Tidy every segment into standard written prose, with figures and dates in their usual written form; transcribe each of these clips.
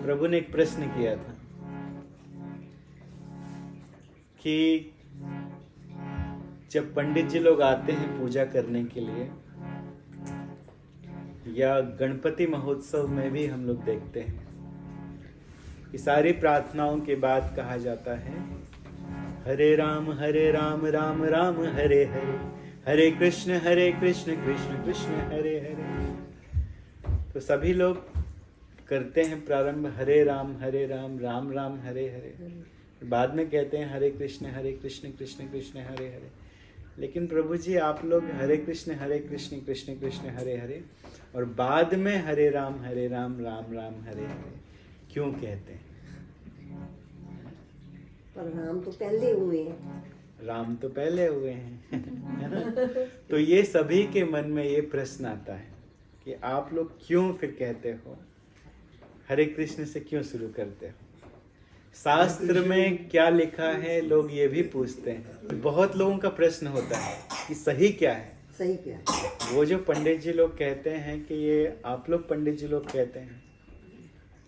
प्रभु ने एक प्रश्न किया था कि जब पंडित जी लोग आते हैं पूजा करने के लिए, या गणपति महोत्सव में भी हम लोग देखते हैं कि सारी प्रार्थनाओं के बाद कहा जाता है हरे राम राम राम हरे हरे, हरे कृष्ण कृष्ण कृष्ण हरे हरे। तो सभी लोग करते हैं प्रारंभ हरे राम राम राम हरे हरे, बाद में कहते हैं हरे कृष्ण कृष्ण कृष्ण हरे हरे। लेकिन प्रभु जी आप लोग हरे कृष्ण कृष्ण कृष्ण हरे हरे और बाद में हरे राम राम राम हरे हरे क्यों कहते हैं? पर राम तो पहले हुए हैं। राम तो पहले हुए हैं है ना? तो ये सभी के मन में ये प्रश्न आता है कि आप लोग क्यों फिर कहते हो हरे कृष्ण से, क्यों शुरू करते हो? शास्त्र में क्या लिखा है, लोग ये भी पूछते हैं। बहुत लोगों का प्रश्न होता है कि सही क्या है, सही क्या है? वो जो पंडित जी लोग कहते हैं कि ये आप लोग पंडित जी लोग कहते हैं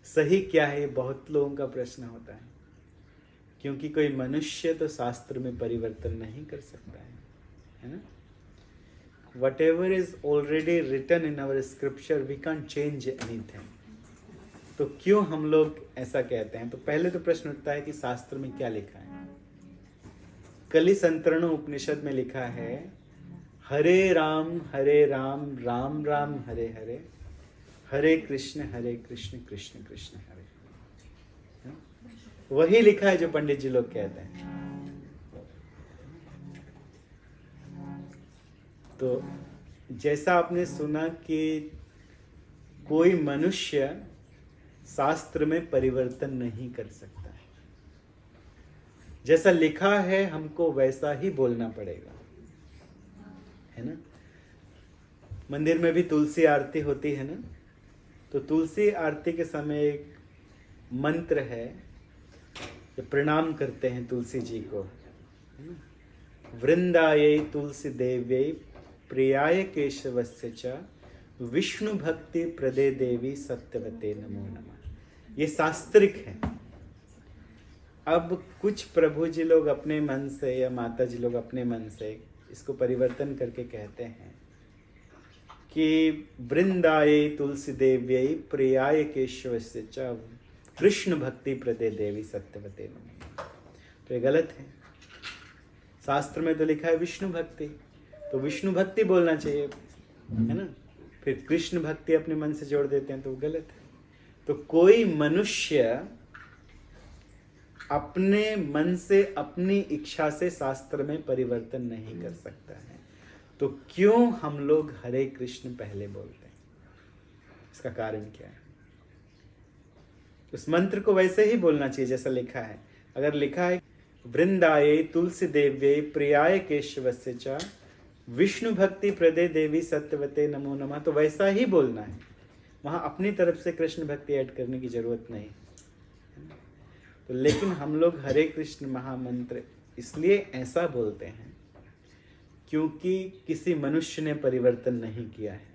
सही क्या है, ये बहुत लोगों का प्रश्न होता है। क्योंकि कोई मनुष्य तो शास्त्र में परिवर्तन नहीं कर सकता है ना? Whatever is already written in our scripture, we can't change anything. तो क्यों हम लोग ऐसा कहते हैं? तो पहले तो प्रश्न उठता है कि शास्त्र में क्या लिखा है। कलि संतरण उपनिषद में लिखा है हरे राम राम राम हरे हरे, हरे कृष्ण कृष्ण कृष्ण हरे। वही लिखा है जो पंडित जी लोग कहते हैं। तो जैसा आपने सुना कि कोई मनुष्य शास्त्र में परिवर्तन नहीं कर सकता है, जैसा लिखा है हमको वैसा ही बोलना पड़ेगा, है ना? मंदिर में भी तुलसी आरती होती है ना, तो तुलसी आरती के समय एक मंत्र है, जब प्रणाम करते हैं तुलसी जी को, वृंदायै तुलसी देव्यै प्रियाय केशवस्य च विष्णु भक्ति प्रदे देवी सत्यवते नमो नमः। ये शास्त्रिक है। अब कुछ प्रभु जी लोग अपने मन से या माता जी लोग अपने मन से इसको परिवर्तन करके कहते हैं कि वृंदायै तुलसी देव्यै प्रियाय केशवस्य च कृष्ण भक्ति प्रदे देवी सत्यवते नमः। तो ये गलत है। शास्त्र में तो लिखा है विष्णु भक्ति, तो विष्णु भक्ति बोलना चाहिए, है ना? फिर कृष्ण भक्ति अपने मन से जोड़ देते हैं तो वो गलत है। तो कोई मनुष्य अपने मन से अपनी इच्छा से शास्त्र में परिवर्तन नहीं कर सकता है। तो क्यों हम लोग हरे कृष्ण पहले बोलते हैं? इसका कारण क्या है? उस मंत्र को वैसे ही बोलना चाहिए जैसा लिखा है। अगर लिखा है वृंदायै तुलसी देव्यै प्रियाय केशवस्य च विष्णु भक्ति प्रदे देवी सत्यवते नमो नमः, तो वैसा ही बोलना है। वहां अपनी तरफ से कृष्ण भक्ति ऐड करने की जरूरत नहीं। तो लेकिन हम लोग हरे कृष्ण महामंत्र इसलिए ऐसा बोलते हैं क्योंकि किसी मनुष्य ने परिवर्तन नहीं किया है।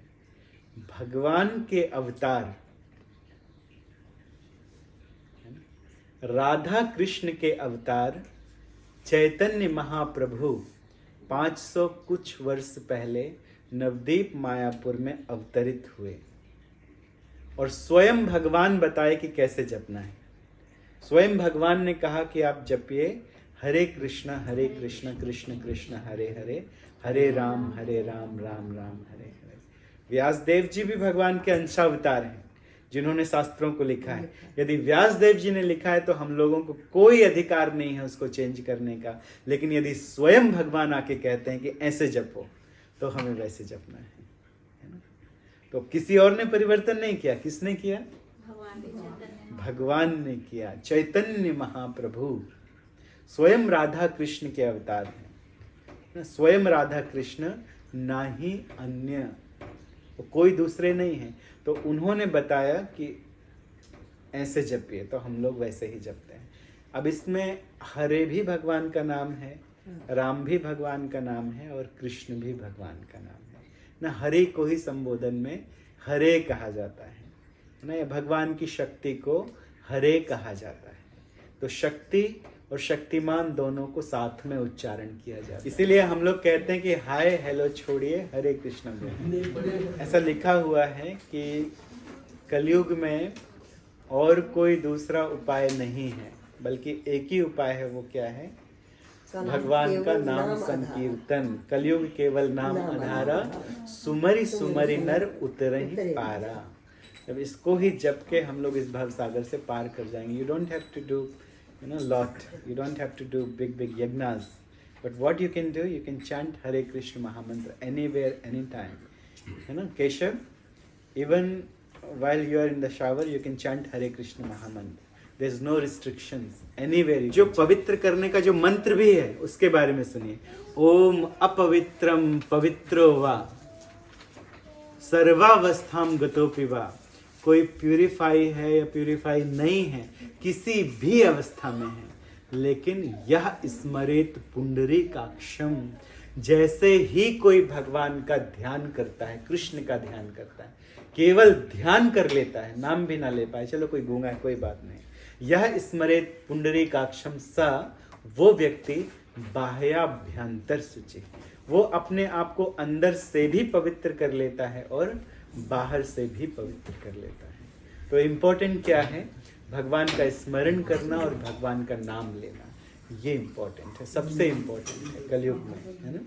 भगवान के अवतार राधा कृष्ण के अवतार चैतन्य महाप्रभु 500 कुछ वर्ष पहले नवदीप मायापुर में अवतरित हुए और स्वयं भगवान बताए कि कैसे जपना है। स्वयं भगवान ने कहा कि आप जपिए हरे कृष्ण कृष्ण कृष्ण हरे हरे, हरे राम राम राम हरे हरे। व्यासदेव जी भी भगवान के अंशावतार हैं जिन्होंने शास्त्रों को लिखा है। यदि व्यासदेव जी ने लिखा है तो हम लोगों को कोई अधिकार नहीं है उसको चेंज करने का। लेकिन यदि स्वयं भगवान आके कहते हैं कि ऐसे जपो तो हमें वैसे जपना है ना? तो किसी और ने परिवर्तन नहीं किया। किसने किया? भगवान ने किया। चैतन्य महाप्रभु स्वयं राधा कृष्ण के अवतार हैं। स्वयं राधा कृष्ण ना ही अन्य, कोई दूसरे नहीं है। तो उन्होंने बताया कि ऐसे जपिए, तो हम लोग वैसे ही जपते हैं। अब इसमें हरे भी भगवान का नाम है, राम भी भगवान का नाम है और कृष्ण भी भगवान का नाम है ना। हरे को ही संबोधन में हरे कहा जाता है ना। ये भगवान की शक्ति को हरे कहा जाता है। तो शक्ति और शक्तिमान दोनों को साथ में उच्चारण किया जाता है। इसीलिए हम लोग कहते हैं कि हाय हेलो छोड़िए, हरे कृष्ण बोलिए। ऐसा लिखा हुआ है कि कलयुग में और कोई दूसरा उपाय नहीं है, बल्कि एक ही उपाय है। वो क्या है? भगवान का नाम संकीर्तन। कलयुग केवल नाम आधारा, सुमरि सुमरि नर उतरहि पारा। जब इसको ही जप के हम लोग इस भव सागर से पार कर जाएंगे। You don't have to do lot. You don't have to do big yagnas. But what you can do, you can chant Hare Krishna Mahamantra anywhere, anytime. Keshav, even while you are in the shower, you can chant Hare Krishna Mahamantra. There's no restrictions. Anywhere. जो पवित्र करने का जो मंत्र भी है, उसके बारे में सुनिए। ओम अपवित्रम पवित्रो वा सर्वावस्थाम गतोपि वा। कोई प्यूरिफाई है या प्यूरिफाई नहीं है, किसी भी अवस्था में है, लेकिन यह स्मरेत पुंडरीकाक्षम। जैसे ही कोई भगवान का ध्यान करता है, कृष्ण का ध्यान करता है, केवल ध्यान कर लेता है, नाम भी ना ले पाए, चलो कोई गूंगा है कोई बात नहीं, यह स्मरेत पुंडरीकाक्षम सा, वो व्यक्ति बाह्याभ्यंतर शुचि, वो अपने आप को अंदर से भी पवित्र कर लेता है और बाहर से भी पवित्र कर लेता है। तो इम्पोर्टेंट क्या है? भगवान का स्मरण करना और भगवान का नाम लेना, ये इम्पोर्टेंट है, सबसे इम्पोर्टेंट है कलयुग में, है ना।